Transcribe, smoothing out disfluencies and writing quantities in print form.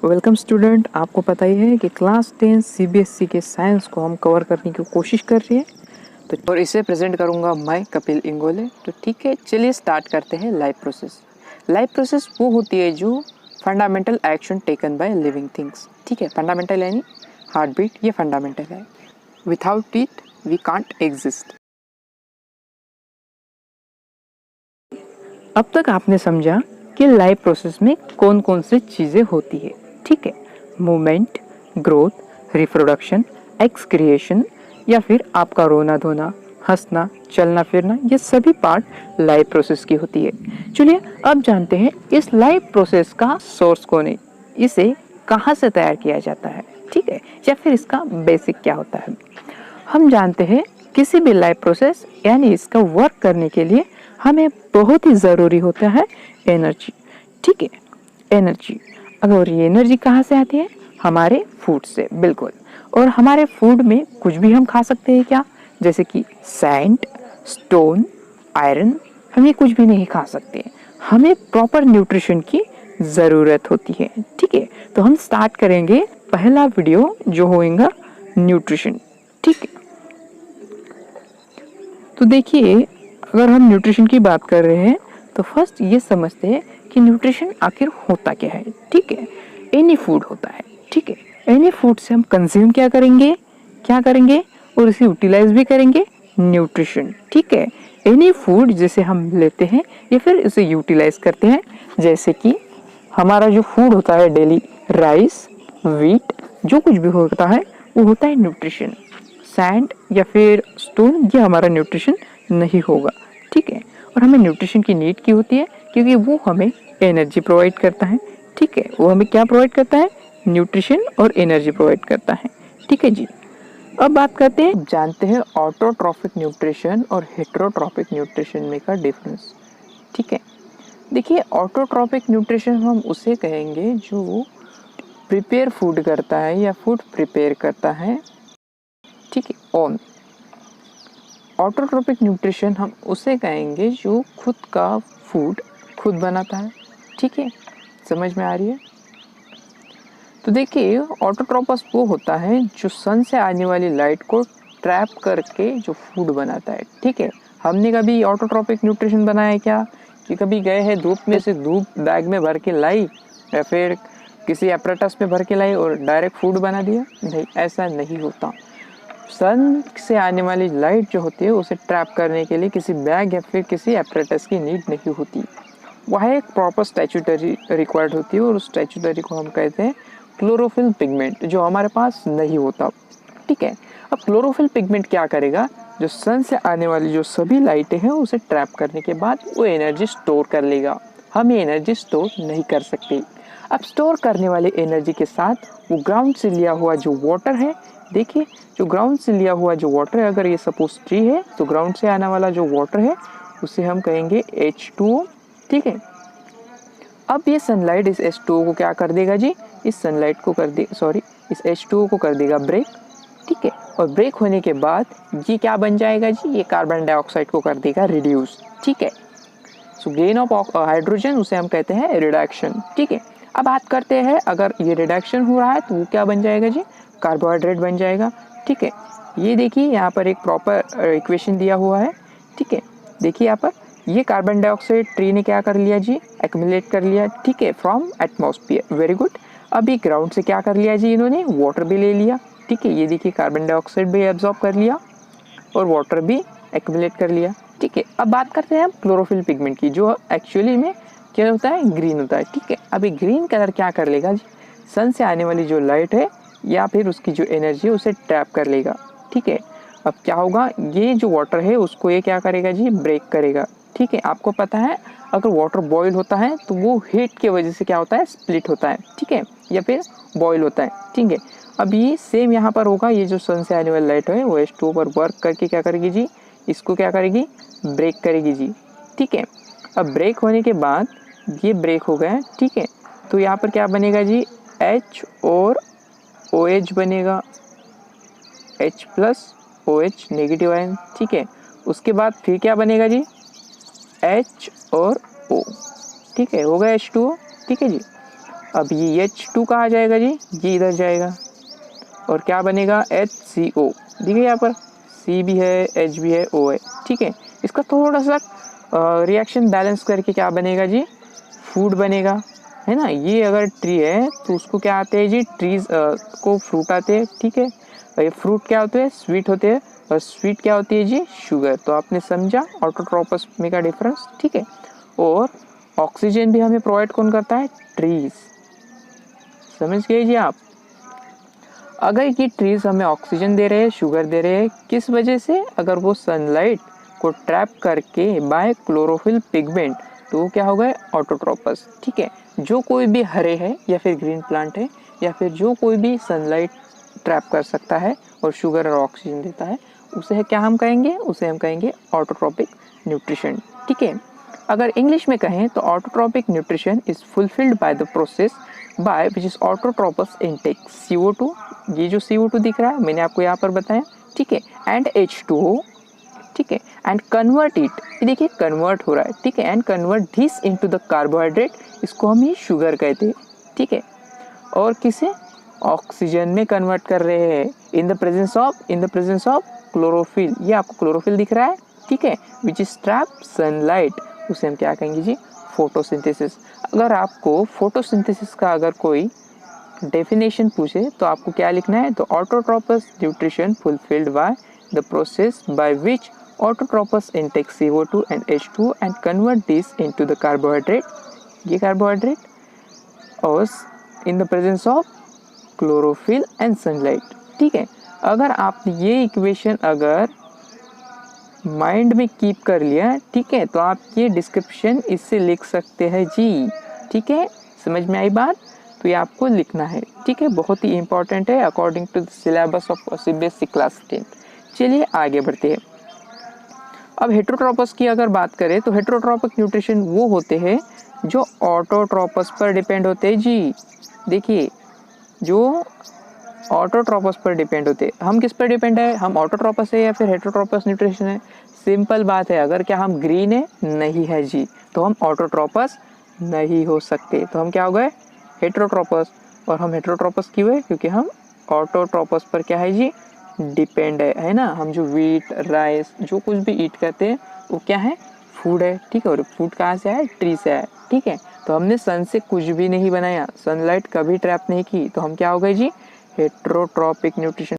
Welcome student. आपको पता ही है कि क्लास 10 सीबीएसई के साइंस को हम कवर करने की कोशिश कर रहे हैं तो और इसे प्रेजेंट करूंगा मैं कपिल इंगोले। तो ठीक है, चलिए स्टार्ट करते हैं। Life process. लाइफ प्रोसेस वो होती है जो fundamental action taken by living things. ठीक है, फंडामेंटल यानी हार्ट बीट, ये फंडामेंटल है। Without it we can't exist. अब तक आपने समझा कि लाइफ प्रोसेस में कौन कौन सी चीज़ें होती है। ठीक है, मूवमेंट, ग्रोथ, रिप्रोडक्शन, एक्सक्रिएशन या फिर आपका रोना धोना, हंसना, चलना फिरना, ये सभी पार्ट लाइफ प्रोसेस की होती है। चलिए अब जानते हैं इस लाइफ प्रोसेस का सोर्स कौन है, इसे कहाँ से तैयार किया जाता है। ठीक है, या फिर इसका बेसिक क्या होता है। हम जानते हैं किसी भी लाइफ प्रोसेस यानी इसका वर्क करने के लिए हमें बहुत ही ज़रूरी होता है एनर्जी। ठीक है, एनर्जी। अगर ये एनर्जी कहाँ से आती है? हमारे फूड से, बिल्कुल। और हमारे फूड में कुछ भी हम खा सकते हैं क्या? जैसे कि सैंड, स्टोन, आयरन, हम ये कुछ भी नहीं खा सकते। हमें प्रॉपर न्यूट्रिशन की ज़रूरत होती है। ठीक है, तो हम स्टार्ट करेंगे पहला वीडियो जो होगा न्यूट्रिशन। ठीक है, तो देखिए अगर हम न्यूट्रिशन की बात कर रहे हैं तो फर्स्ट ये समझते हैं कि न्यूट्रिशन आखिर होता क्या है। ठीक है, एनी फूड होता है। ठीक है, एनी फूड से हम कंज्यूम क्या करेंगे और उसे यूटिलाइज भी करेंगे, न्यूट्रिशन। ठीक है, एनी फूड जिसे हम लेते हैं या फिर इसे यूटिलाइज करते हैं, जैसे कि हमारा जो फूड होता है डेली, राइस, व्हीट, जो कुछ भी होता है वो होता है न्यूट्रिशन। सैंड या फिर स्टोन ये हमारा न्यूट्रिशन नहीं होगा। ठीक है, और हमें न्यूट्रिशन की नीड की होती है क्योंकि वो हमें एनर्जी प्रोवाइड करता है। ठीक है, वो हमें क्या प्रोवाइड करता है? न्यूट्रिशन और एनर्जी प्रोवाइड करता है। ठीक है जी, अब बात करते हैं, जानते हैं ऑटोट्रॉफिक न्यूट्रिशन और हेटेरोट्रॉफिक न्यूट्रिशन में का डिफरेंस। ठीक है, देखिए ऑटोट्रॉफिक न्यूट्रिशन हम उसे कहेंगे जो प्रिपेयर फूड करता है या फूड प्रिपेयर करता है। ठीक है, ऑन। ऑटोट्रॉपिक न्यूट्रिशन हम उसे कहेंगे जो खुद का फूड खुद बनाता है। ठीक है, समझ में आ रही है? तो देखिए ऑटोट्रॉपस वो होता है जो सन से आने वाली लाइट को ट्रैप करके जो फूड बनाता है। ठीक है, हमने कभी ऑटोट्रॉपिक न्यूट्रिशन बनाया है क्या? कि कभी गए हैं धूप में से धूप बैग में भर के लाई या फिर किसी एपरेटस में भर के लाई और डायरेक्ट फूड बना दिया? नहीं, ऐसा नहीं होता। सन से आने वाली लाइट जो होती है उसे ट्रैप करने के लिए किसी बैग या फिर किसी एपरेटस की नीड नहीं होती। वह एक प्रॉपर स्टैच्यूटरी रिक्वायर्ड होती है और उस स्टैच्यूटरी को हम कहते हैं क्लोरोफिल पिगमेंट, जो हमारे पास नहीं होता। ठीक है, अब क्लोरोफिल पिगमेंट क्या करेगा? जो सन से आने वाली जो सभी लाइटें हैं उसे ट्रैप करने के बाद वो एनर्जी स्टोर कर लेगा। हम ये एनर्जी स्टोर नहीं कर सकते। अब स्टोर करने वाले एनर्जी के साथ वो ग्राउंड से लिया हुआ जो वाटर है, देखिए जो ग्राउंड से लिया हुआ जो वाटर है, अगर ये सपोज ट्री है तो ग्राउंड से आने वाला जो वाटर है उसे हम कहेंगे H2O। ठीक है, अब ये सनलाइट इस H2O को क्या कर देगा जी? इस सनलाइट को कर दे सॉरी इस H2O को कर देगा ब्रेक। ठीक है, और ब्रेक होने के बाद ये क्या बन जाएगा जी? ये कार्बन डाइऑक्साइड को कर देगा रिड्यूस। ठीक है, सो गेन ऑफ हाइड्रोजन उसे हम कहते हैं रिडक्शन। ठीक है, अब बात करते हैं अगर ये रिडक्शन हो रहा है तो वो क्या बन जाएगा जी? कार्बोहाइड्रेट बन जाएगा। ठीक है, ये देखिए यहाँ पर एक प्रॉपर इक्वेशन दिया हुआ है। ठीक है, देखिए यहाँ पर ये कार्बन डाइऑक्साइड ट्री ने क्या कर लिया जी? एक्यूमुलेट कर लिया। ठीक है, फ्रॉम एटमॉस्फेयर, वेरी गुड। अभी ग्राउंड से क्या कर लिया जी? इन्होंने वाटर भी ले लिया। ठीक है, ये देखिए कार्बन डाइऑक्साइड भी एब्जॉर्ब कर लिया और वाटर भी एक्यूमुलेट कर लिया। ठीक है, अब बात करते हैं हम क्लोरोफिल पिगमेंट की, जो एक्चुअली में क्या होता है? ग्रीन होता है। ठीक है, अभी ग्रीन कलर क्या कर लेगा जी? सन से आने वाली जो लाइट है या फिर उसकी जो एनर्जी है उसे ट्रैप कर लेगा। ठीक है, अब क्या होगा? ये जो वाटर है उसको ये क्या करेगा जी? ब्रेक करेगा। ठीक है, आपको पता है अगर वाटर बॉईल होता है तो वो हीट की वजह से क्या होता है? स्प्लिट होता है। ठीक है, या फिर बॉईल होता है। ठीक है, अब ये सेम यहाँ पर होगा। ये जो सन से आने वाली लाइट है वो H2O पर वर्क करके क्या करेगी जी? इसको क्या करेगी? ब्रेक करेगी जी। ठीक है, अब ब्रेक होने के बाद ये ब्रेक हो गया। ठीक है, तो यहाँ पर क्या बनेगा जी? H और OH बनेगा, H plus OH negative ion. ठीक है, उसके बाद फिर क्या बनेगा जी? H और O। ठीक है, हो गया H2O। ठीक है जी, अब ये H2 कहाँ जाएगा जी, ये इधर जाएगा और क्या बनेगा HCO। देखिए यहाँ पर C भी है, H भी है, O है, ठीक है। इसका थोड़ा सा रिएक्शन बैलेंस करके क्या बनेगा जी, फूड बनेगा, है ना। ये अगर ट्री है तो उसको क्या आते हैं जी, ट्रीज को फ्रूट आते हैं, ठीक है। और ये फ्रूट क्या होते हैं, स्वीट होते हैं, और स्वीट क्या होती है जी, शुगर। तो आपने समझा ऑटोट्रोपस में का डिफरेंस, ठीक है। और ऑक्सीजन भी हमें प्रोवाइड कौन करता है, ट्रीज, समझ गए जी आप। अगर ये ट्रीज हमें ऑक्सीजन दे रहे हैं, शुगर दे रहे हैं, किस वजह से, अगर वो सनलाइट को ट्रैप करके बाय क्लोरोफिल पिगमेंट, तो क्या हो गए ऑटोट्रोपस, ठीक है। जो कोई भी हरे है या फिर ग्रीन प्लांट है या फिर जो कोई भी सनलाइट ट्रैप कर सकता है और शुगर और ऑक्सीजन देता है, उसे क्या हम कहेंगे, उसे हम कहेंगे ऑटोट्रोपिक न्यूट्रिशन, ठीक है। अगर इंग्लिश में कहें तो autotrophic nutrition is fulfilled by the process by which is autotrophs intake CO2, ये जो CO2 दिख रहा है मैंने आपको यहाँ पर बताया, ठीक है, एंड H2O, ठीक है, एंड कन्वर्ट इट, देखिए कन्वर्ट हो रहा है, ठीक है, and convert this into the carbohydrate, इसको हम ये शुगर कहते हैं, ठीक है। और किसे, ऑक्सीजन में कन्वर्ट कर रहे हैं in the presence of chlorophyll, ये आपको क्लोरोफिल दिख रहा है, ठीक है, विच इज ट्रैप सनलाइट, उसे हम क्या कहेंगे जी, फोटोसिंथेसिस। अगर आपको फोटोसिंथेसिस का अगर कोई डेफिनेशन पूछे तो आपको क्या लिखना है, तो autotrophs nutrition fulfilled by the process by which autotrophs intake CO2 and H2 and convert this into the carbohydrate, ये कार्बोहाइड्रेट, और in the presence of chlorophyll and sunlight, ठीक है। अगर आपने ये इक्वेशन अगर माइंड में कीप कर लिया, ठीक है, तो आप ये डिस्क्रिप्शन इससे लिख सकते हैं जी, ठीक है, समझ में आई बात। तो ये आपको लिखना है, ठीक है, बहुत ही इंपॉर्टेंट है according to the syllabus of CBSE class 10। चलिए आगे बढ़ते हैं। अब हेट्रोट्रोपस की अगर बात करें तो हेट्रोट्रोपिक न्यूट्रिशन वो होते हैं जो ऑटोट्रोपस पर डिपेंड होते हैं जी। देखिए जो ऑटोट्रोपस पर डिपेंड होते हैं, हम किस पर डिपेंड है, हम ऑटोट्रोपस है या फिर हेट्रोट्रोपस न्यूट्रिशन है। सिंपल बात है, अगर क्या हम ग्रीन है, नहीं है जी, तो हम ऑटोट्रोपस नहीं हो सकते, तो हम क्या हो गए, हेट्रोट्रोपस। और हम हेट्रोट्रोपस क्यों है, क्योंकि हम ऑटोट्रोपस पर क्या है जी, डिपेंड है ना। हम जो वीट राइस जो कुछ भी ईट करते हैं वो क्या है, फूड है, ठीक है। और फूड कहाँ से आया, ट्री से आया, ठीक है। तो हमने सन से कुछ भी नहीं बनाया, सनलाइट कभी ट्रैप नहीं की, तो हम क्या हो गए जी, हेट्रोट्रोपिक न्यूट्रिशन